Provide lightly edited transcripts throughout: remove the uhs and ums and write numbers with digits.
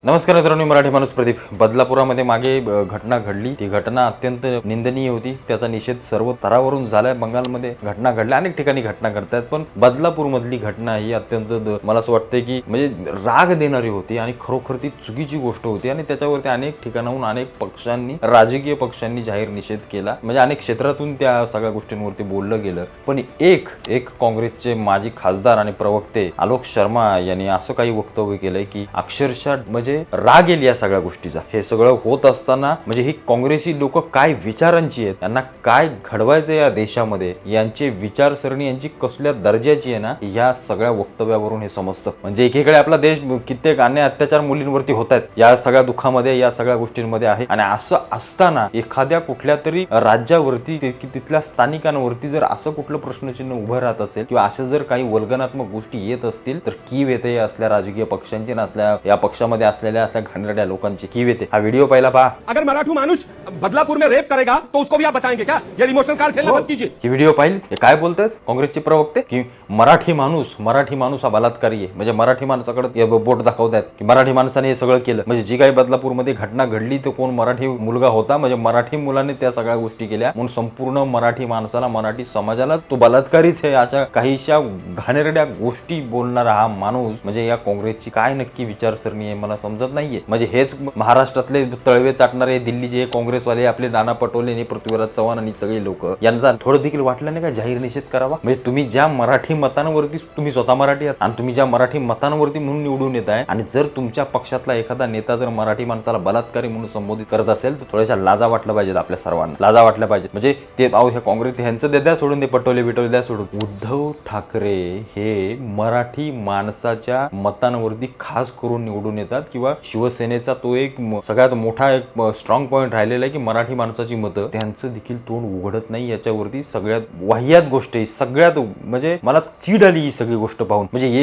नमस्कार मित्रांनो, मराठी माणूस प्रदीप. बदलापुरामध्ये मागे घटना घडली. ती घटना अत्यंत निंदनीय होती. त्याचा निषेध सर्व स्तरावरून झालाय. बंगालमध्ये घटना घडल्या, अनेक ठिकाणी घटना घडतात, पण बदलापूर मधली घटना ही अत्यंत मला असं वाटतं की म्हणजे राग देणारी होती आणि खरोखर ती चुकीची गोष्ट होती आणि त्याच्यावरती अनेक ठिकाणाहून अनेक पक्षांनी, राजकीय पक्षांनी जाहीर निषेध केला. म्हणजे अनेक क्षेत्रातून त्या सगळ्या गोष्टींवरती बोललं गेलं. पण एक काँग्रेसचे माजी खासदार आणि प्रवक्ते आलोक शर्मा यांनी असं काही वक्तव्य केलंय की अक्षरशः म्हणजे राग येईल या सगळ्या गोष्टीचा. हे सगळं होत असताना म्हणजे ही काँग्रेसी लोक काय विचारांची आहेत, त्यांना काय घडवायचं या देशामध्ये, यांची विचारसरणी यांची कसल्या दर्जाची आहे ना, या सगळ्या वक्तव्यावरून हे समजतं. म्हणजे एकीकडे आपला देश कित्येक अन्याय अत्याचार मुलींवरती होत आहेत, या सगळ्या दुःखामध्ये, या सगळ्या गोष्टींमध्ये आहे. आणि असं असताना एखाद्या कुठल्या तरी राज्यावरती तिथल्या स्थानिकांवरती जर असं कुठलं प्रश्नचिन्ह उभं राहत असेल किंवा अशा जर काही वल्गनात्मक गोष्टी येत असतील, तर कीव येते असल्या राजकीय पक्षांची, नसल्या या पक्षामध्ये असलेल्या असल्या घाणेरड्या लोकांची कीव येते. हा व्हिडिओ पहिला पहा. अगर मराठू मानुष बदलापुर में रेप करेगा तो उसको भी आप बचाएंगे क्या? ये इमोशनल कार्ड खेलना मत कीजिए. ही व्हिडिओ पाहिली. काय बोलतात काँग्रेसचे प्रवक्ते की मराठी माणूस हा बलात्कारी आहे. म्हणजे मराठी माणसाकडे बोट दाखवतात की मराठी माणसाने हे सगळं केलं. म्हणजे जी काही बदलापूरमध्ये घटना घडली तो कोण मराठी मुलगा होता, म्हणजे मराठी मुलाने त्या सगळ्या गोष्टी केल्या म्हणून संपूर्ण मराठी माणसाला, मराठी समाजाला तो बलात्कारीच आहे अशा काहीशा घाणेरड्या गोष्टी बोलणारा हा माणूस म्हणजे या काँग्रेसची काय नक्की विचारसरणी आहे मला समजत नाहीये. म्हणजे हेच महाराष्ट्रातले तळवे चाटणारे दिल्लीचे काँग्रेसवाले, आपले नाना पटोले आणि पृथ्वीराज चव्हाण आणि सगळे लोक, यांचा थोडं देखील वाटलं नाही का जाहीर निषेध करावा? म्हणजे तुम्ही ज्या मराठी मतांवरती, तुम्ही स्वतः मराठी आहात आणि तुम्ही ज्या मराठी मतांवरती म्हणून निवडून येत आहे, आणि जर तुमच्या पक्षातला एखादा नेता जर मराठी माणसाला बलात्कारी म्हणून संबोधित करत असेल तर थोड्याशा लाजा वाटल्या पाहिजेत. आपल्या सर्वांना लाजा वाटल्या पाहिजेत. म्हणजे ते ह्या काँग्रेस ह्यांचं द्या सोडून, ते पटोले बिटोले द्या सोडून. उद्धव ठाकरे हे मराठी माणसाच्या मतांवरती खास करून निवडून येतात किंवा शिवसेनेचा तो एक सगळ्यात मोठा एक स्ट्रॉंग पॉईंट राहिलेला आहे की मराठी माणसाची मतं, त्यांचं देखील तोंड उघडत नाही याच्यावरती. सगळ्यात वाह्यात गोष्ट आहे, सगळ्यात म्हणजे मला चीड आली ही सगळी गोष्ट पाहून. म्हणजे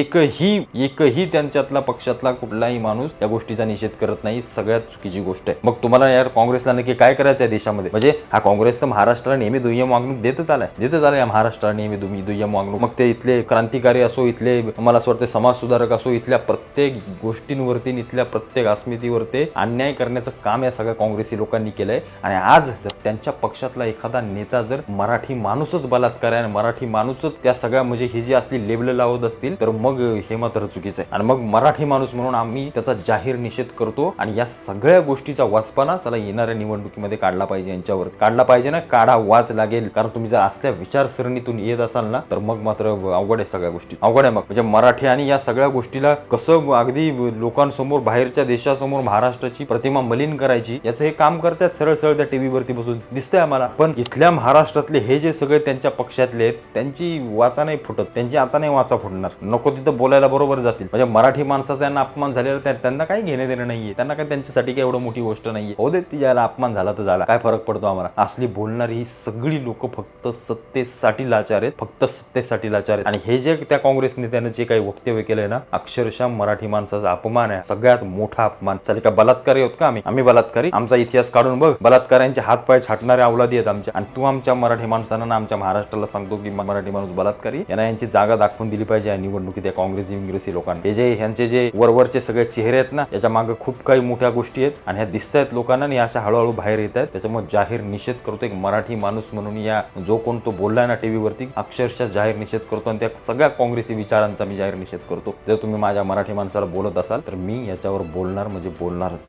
एकही त्यांच्यातला पक्षातला कुठलाही माणूस या गोष्टीचा निषेध करत नाही. सगळ्यात चुकीची गोष्ट आहे. मग तुम्हाला यार काँग्रेसला नक्की काय करायचं आहे देशामध्ये? म्हणजे हा काँग्रेस तर महाराष्ट्राला नेहमी दुय्यम वागणूक देतच आलाय या महाराष्ट्राला नेहमी दुय्यम वागणूक. मग ते इथले क्रांतिकारी असो, इथले मला असं वाटतं समाज सुधारक असो, इथल्या प्रत्येक गोष्टींवरती, इथल्या प्रत्येक अस्मितीवरती अन्याय करण्याचं काम या सगळ्या काँग्रेसी लोकांनी केलंय. आणि आज जर त्यांच्या पक्षातला एखादा नेता जर मराठी माणूसच बलात्कार आहे आणि मराठी माणूसच त्या सगळ्या म्हणजे ही जी असली लेबल लावत असतील तर मग हे मात्र चुकीचं आहे. आणि मग मराठी माणूस म्हणून आम्ही त्याचा जाहीर निषेध करतो आणि या सगळ्या गोष्टीचा वाचपाना चला येणाऱ्या निवडणुकीमध्ये काढला पाहिजे, यांच्यावर काढला पाहिजे ना, काढा वाच लागेल. कारण तुम्ही जर असल्या विचारसरणीतून येत असाल ना तर मग मात्र अवघड आहे, सगळ्या गोष्टी अवघड आहे. मग म्हणजे मराठी आणि या सगळ्या गोष्टीला कसं अगदी लोकांसमोर, बाहेरच्या देशासमोर महाराष्ट्राची प्रतिमा मलिन करायची याचं हे काम करतात सरळ त्या टीव्ही वरती बसून, दिसतंय आम्हाला. पण इथल्या महाराष्ट्रातले हे जे सगळे त्यांच्या पक्षातले आहेत त्यांची वाचा नाही फुटत, त्यांची आता नाही वाचा फुटणार. नको तिथं बोलायला बरोबर जातील. म्हणजे मराठी माणसाचा यांना अपमान झालेला त्यांना काही घेणे देणं नाहीये. त्यांना काय त्यांच्यासाठी काही एवढं मोठी गोष्ट नाहीये. हो दे, याला अपमान झाला तर झाला, काय फरक पडतो आम्हाला. असली बोलणारी ही सगळी लोक फक्त सत्तेसाठी लाचार आहेत, फक्त सत्तेसाठी लाचार आहेत. आणि हे जे त्या काँग्रेस नेत्यानं जे काही वक्तव्य केलंय ना, अक्षरशः मराठी माणसाचा अपमान आहे, सगळ्यात मोठा अपमान. चालेल का बलात्कारी होत का आम्ही बलात्कारी? आमचा इतिहास काढून बघ. बलात्कारांचे हात पाय छाटणारे अवलादी आहेत आमच्या, आणि तू आमच्या मराठी माणसांना ना, आमच्या महाराष्ट्राला सांगतो की मराठी माणूस बलात्कारी. यांना यांची जागा दाखवून दिली पाहिजे या निवडणुकीत या काँग्रेसी लोकांना. हे जे ह्यांचे जे वरवरचे सगळे चेहरे आहेत ना, याच्या मागे खूप काही मोठ्या गोष्टी आहेत आणि ह्या दिसत आहेत लोकांना आणि अशा हळूहळू बाहेर येत आहेत. त्याच्यामुळे जाहीर निषेध करतो एक मराठी माणूस म्हणून. या जो कोण तो बोललाय ना टीव्ही वरती, अक्षरशः जाहीर निषेध करतो आणि त्या सगळ्या काँग्रेसी विचारांचा मी जाहीर निषेध करतो. जर तुम्ही माझ्या मराठी माणसाला बोलत असाल तर मी याच्यावर बोलणार म्हणजे बोलणारच.